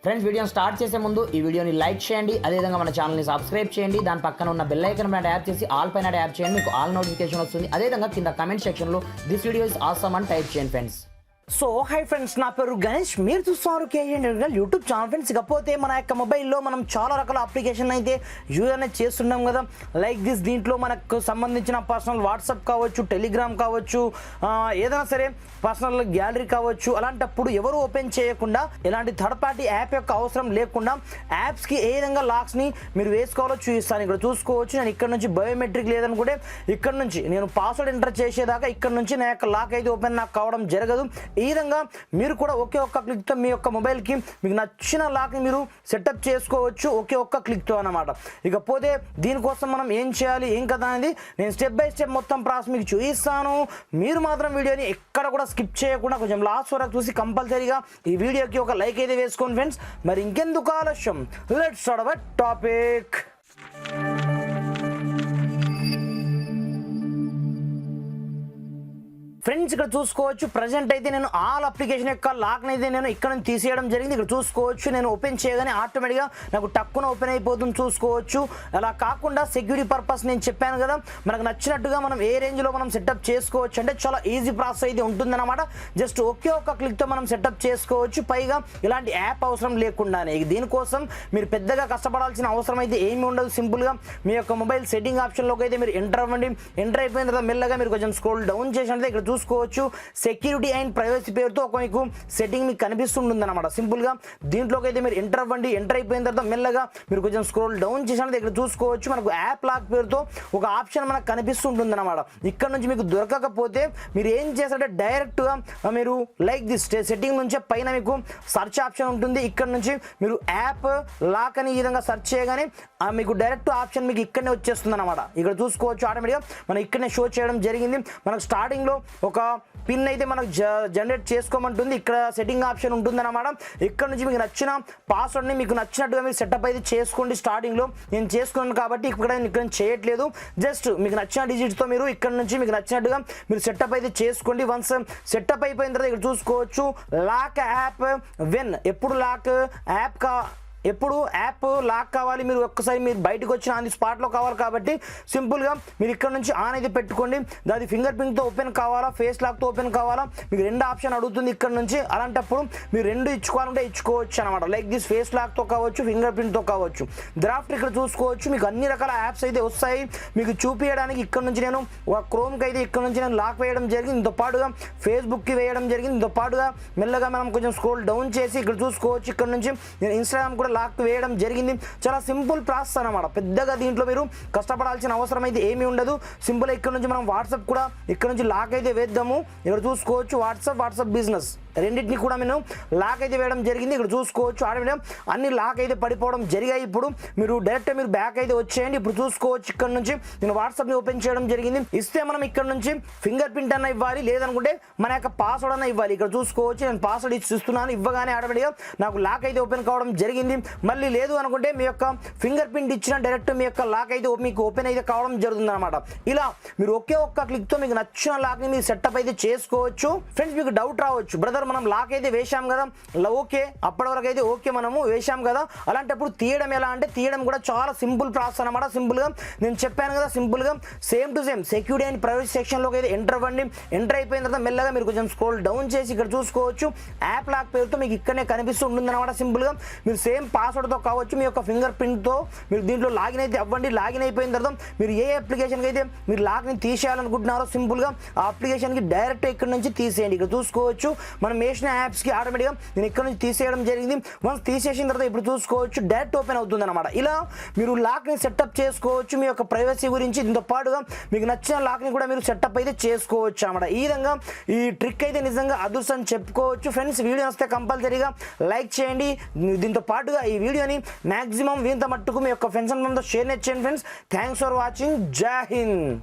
Friends వీడియోని start చేసే ముందు ఈ వీడియోని లైక్ చేయండి, అదేవిధంగా మన ఛానల్ని సబ్స్క్రైబ్ చేయండి. దాని పక్కన ఉన్న బెల్ ఐకాన్ పైన ట్యాప్ చేసి ఆల్ పైన ట్యాప్ చేయండి, మీకు ఆల్ నోటిఫికేషన్ వస్తుంది. అదేవిధంగా కింద కమెంట్ సెక్షన్లో దిస్ వీడియో ఇస్ ఆసమ్ అని టైప్ చేయండి ఫ్రెండ్స్. సో హై ఫ్రెండ్స్, నా పేరు గణేష్, మీరు చూస్తున్నారు కేఎన్ యూట్యూబ్ ఛానల్. ఫ్రెండ్స్ ఇకపోతే మన యొక్క మొబైల్లో మనం చాలా రకాల అప్లికేషన్ అయితే యూజ్ అనేది చేస్తున్నాం కదా, లైక్ దిస్. దీంట్లో మనకు సంబంధించిన పర్సనల్ వాట్సాప్ కావచ్చు, టెలిగ్రామ్ కావచ్చు, ఏదైనా సరే పర్సనల్ గ్యాలరీ కావచ్చు. అలాంటప్పుడు ఎవరు ఓపెన్ చేయకుండా, ఎలాంటి థర్డ్ పార్టీ యాప్ యొక్క అవసరం లేకుండా యాప్స్కి ఏ విధంగా లాక్స్ని మీరు వేసుకోవాలో చూపిస్తాను. ఇక్కడ చూసుకోవచ్చు, నేను ఇక్కడ నుంచి బయోమెట్రిక్ లేదనుకుంటే ఇక్కడ నుంచి నేను పాస్వర్డ్ ఎంటర్ చేసేదాకా ఇక్కడ నుంచి నా యొక్క లాక్ అయితే ఓపెన్ నాకు కావడం జరగదు. ఈ విధంగా మీరు కూడా ఒకే ఒక్క క్లిక్తో మీ యొక్క మొబైల్కి మీకు నచ్చిన లాక్ని మీరు సెటప్ చేసుకోవచ్చు, ఒకే ఒక్క క్లిక్తో అన్నమాట. ఇకపోతే దీనికోసం మనం ఏం చేయాలి, ఏం కదా అనేది నేను స్టెప్ బై స్టెప్ మొత్తం ప్రాసెస్ మీకు చూపిస్తాను. మీరు మాత్రం వీడియోని ఎక్కడ కూడా స్కిప్ చేయకుండా కొంచెం లాస్ట్ వరకు చూసి కంపల్సరీగా ఈ వీడియోకి ఒక లైక్ అయితే వేసుకోండి ఫ్రెండ్స్. మరి ఇంకెందుకు ఆలస్యం, let's start our topic. Friends ఇక్కడ చూసుకోవచ్చు, ప్రజెంట్ అయితే నేను ఆల్ అప్లికేషన్ యొక్క లాక్ని అయితే నేను ఇక్కడ నుంచి తీసేయడం జరిగింది. ఇక్కడ చూసుకోవచ్చు, నేను ఓపెన్ చేయగానే ఆటోమేటిక్గా నాకు టక్కున ఓపెన్ అయిపోతుంది చూసుకోవచ్చు. అలా కాకుండా సెక్యూరిటీ పర్పస్ నేను చెప్పాను కదా, మనకు నచ్చినట్టుగా మనం ఏ రేంజ్లో మనం సెటప్ చేసుకోవచ్చు అంటే చాలా ఈజీ ప్రాసెస్ అయితే ఉంటుందన్నమాట. జస్ట్ ఒకే ఒక్క క్లిక్తో మనం సెటప్ చేసుకోవచ్చు, పైగా ఇలాంటి యాప్ అవసరం లేకుండానే. దీనికోసం మీరు పెద్దగా కష్టపడాల్సిన అవసరం అయితే ఏమీ ఉండదు. సింపుల్గా మీ యొక్క మొబైల్ సెట్టింగ్ ఆప్షన్లోకి అయితే మీరు ఎంటర్ అవ్వండి. ఎంటర్ అయిపోయిన తర్వాత మెల్లగా మీరు కొంచెం స్క్రోల్ డౌన్ చేసినట్లయితే ఇక్కడ చూసుకోవచ్చు, సెక్యూరిటీ అండ్ ప్రైవసీ పేరుతో ఒక మీకు సెట్టింగ్ మీకు కనిపిస్తుంటుంది అనమాట. సింపుల్గా దీంట్లోకి అయితే మీరు ఎంటర్ అవ్వండి. ఎంటర్ అయిపోయిన తర్వాత మెల్లగా మీరు కొంచెం స్క్రోల్ డౌన్ చేసినట్లయితే ఇక్కడ చూసుకోవచ్చు, మనకు యాప్ లాక్ పేరుతో ఒక ఆప్షన్ మనకు కనిపిస్తుంటుంది అనమాట. ఇక్కడ నుంచి మీకు దొరకకపోతే మీరు ఏం చేస్తారంటే డైరెక్ట్గా మీరు లైక్ దిస్ సెట్టింగ్ నుంచి పైన మీకు సర్చ్ ఆప్షన్ ఉంటుంది. ఇక్కడ నుంచి మీరు యాప్ లాక్ అని ఈ విధంగా సర్చ్ చేయగానే మీకు డైరెక్ట్ ఆప్షన్ మీకు ఇక్కడనే వచ్చేస్తుంది అనమాట. ఇక్కడ చూసుకోవచ్చు, ఆటోమేటిక్గా మనం ఇక్కడనే షో చేయడం జరిగింది. మనకు స్టార్టింగ్లో ఒక పిన్ అయితే మనకు జనరేట్ చేసుకోమంటుంది. ఇక్కడ సెట్టింగ్ ఆప్షన్ ఉంటుందన్నమాట. ఇక్కడ నుంచి మీకు నచ్చిన పాస్వర్డ్ని మీకు నచ్చినట్టుగా మీరు సెటప్ అయితే చేసుకోండి. స్టార్టింగ్లో నేను చేసుకున్నాను కాబట్టి ఇక్కడ చేయట్లేదు. జస్ట్ మీకు నచ్చిన డిజిట్స్తో మీరు ఇక్కడ నుంచి మీకు నచ్చినట్టుగా మీరు సెటప్ అయితే చేసుకోండి. వన్స్ సెటప్ అయిపోయిన తర్వాత ఇక్కడ చూసుకోవచ్చు, లాక్ యాప్ వెన్, ఎప్పుడు లాక్ ఎప్పుడు యాప్ లాక్ కావాలి, మీరు ఒక్కసారి మీరు బయటకు వచ్చిన ఆన్ ది స్పాట్లో కావాలి కాబట్టి సింపుల్గా మీరు ఇక్కడ నుంచి ఆన్ అయితే పెట్టుకోండి. దాని ఫింగర్ ప్రింట్తో ఓపెన్ కావాలా, ఫేస్ లాక్తో ఓపెన్ కావాలా, మీకు రెండు ఆప్షన్ అడుగుతుంది ఇక్కడ నుంచి. అలాంటప్పుడు మీరు రెండు ఇచ్చుకోవాలంటే ఇచ్చుకోవచ్చు అనమాట. లైక్ దిస్ ఫేస్ లాక్తో కావచ్చు, ఫింగర్ ప్రింట్తో కావచ్చు. డ్రాఫ్ట్ ఇక్కడ చూసుకోవచ్చు, మీకు అన్ని రకాల యాప్స్ అయితే వస్తాయి మీకు చూపించడానికి. ఇక్కడ నుంచి నేను ఒక క్రోమ్కి అయితే ఇక్కడ నుంచి నేను లాక్ వేయడం జరిగింది, దీంతో పాటుగా ఫేస్బుక్కి వేయడం జరిగింది. దీంతో పాటుగా మెల్లగా మనం కొంచెం స్క్రోల్ డౌన్ చేసి ఇక్కడ చూసుకోవచ్చు, ఇక్కడ నుంచి నేను ఇన్స్టాగ్రామ్ కూడా లాక్ వేయడం జరిగింది. చాలా సింపుల్ ప్రాసెస్ అనమాట. పెద్దగా దీంట్లో మీరు కష్టపడాల్సిన అవసరం అయితే ఏమీ ఉండదు. సింపుల్ ఇక్కడ నుంచి మనం వాట్సాప్ కూడా ఇక్కడ నుంచి లాక్ అయితే వేద్దాము. ఇక్కడ చూసుకోవచ్చు, వాట్సాప్ బిజినెస్ రెండింటిని కూడా నేను లాక్ అయితే వేయడం జరిగింది. ఇక్కడ చూసుకోవచ్చు, ఆటోమేటిక్ అన్ని లాక్ అయితే పడిపోవడం జరిగాయి. ఇప్పుడు మీరు డైరెక్ట్ మీరు బ్యాక్ అయితే వచ్చేయండి. ఇప్పుడు చూసుకోవచ్చు, ఇక్కడ నుంచి నేను వాట్సాప్ని ఓపెన్ చేయడం జరిగింది. ఇస్తే మనం ఇక్కడ నుంచి ఫింగర్ ప్రింట్ అన్న ఇవ్వాలి, లేదనుకుంటే మన యొక్క పాస్వర్డ్ అన్న ఇవ్వాలి. ఇక్కడ చూసుకోవచ్చు, నేను పాస్వర్డ్ ఇస్తున్నాను. ఇవ్వగానే ఆటోమేటిక్గా నాకు లాక్ అయితే ఓపెన్ కావడం జరిగింది. మళ్ళీ లేదు అనుకుంటే మీ యొక్క ఫింగర్ ప్రింట్ ఇచ్చిన డైరెక్ట్ మీ యొక్క లాక్ అయితే మీకు ఓపెన్ అయితే కావడం జరుగుతుంది అనమాట. ఇలా మీరు ఒకే ఒక్క క్లిక్తో మీకు నచ్చిన లాక్ని మీరు సెటప్ అయితే చేసుకోవచ్చు. ఫ్రెండ్స్ మీకు డౌట్ రావచ్చు, బ్రదర్ మనం లాక్ అయితే వేసాం కదా, ఓకే అప్పటి వరకు అయితే ఓకే మనము వేసాం కదా, అలాంటప్పుడు తీయడం ఎలా అంటే తీయడం కూడా చాలా సింపుల్ ప్రాసెస్ అనమాట. సింపుల్గా నేను చెప్పాను కదా, సింపుల్గా same to same security and privacy సెక్షన్లోకి అయితే ఎంటర్ అవ్వండి. ఎంటర్ అయిపోయిన తర్వాత మెల్లగా మీరు కొంచెం స్క్రోల్ డౌన్ చేసి ఇక్కడ చూసుకోవచ్చు, యాప్ లాక్ పేరుతో మీకు ఇక్కడనే కనిపిస్తూ ఉంటుంది అనమాట. సింపుల్గా మీరు సేమ్ పాస్వర్డ్తో కావచ్చు, మీ యొక్క ఫింగర్ ప్రింట్తో మీరు దీంట్లో లాగిన్ అయితే అవ్వండి. లాగిన్ అయిపోయిన తర్వాత మీరు ఏ అప్లికేషన్కి అయితే మీరు లాక్ని తీసేయాలనుకుంటున్నారో సింపుల్గా ఆ అప్లికేషన్కి డైరెక్ట్ ఇక్కడ నుంచి తీసేయండి. ఇక్కడ చూసుకోవచ్చు, మనం వేసిన యాప్స్కి ఆటోమేటిక్గా నేను ఇక్కడ నుంచి తీసేయడం జరిగింది. వన్స్ తీసేసిన తర్వాత ఇప్పుడు చూసుకోవచ్చు, డైరెక్ట్ ఓపెన్ అవుతుంది అనమాట. ఇలా మీరు లాక్ని సెటప్ చేసుకోవచ్చు మీ యొక్క ప్రైవసీ గురించి. దీంతో పాటుగా మీకు నచ్చిన లాక్ని కూడా మీరు సెటప్ అయితే చేసుకోవచ్చు అనమాట. ఈ విధంగా ఈ ట్రిక్ అయితే నిజంగా అదృష్టం చెప్పుకోవచ్చు. ఫ్రెండ్స్ వీడియో వస్తే కంపల్సరీగా లైక్ చేయండి. దీంతో పాటుగా ఈ వీడియోని మ్యాక్సిమం వీంత మట్టుకు మీ యొక్క ఫ్రెండ్స్ అండ్ షేర్ చేయండి ఫ్రెండ్స్. Thanks for watching. జై హింద్.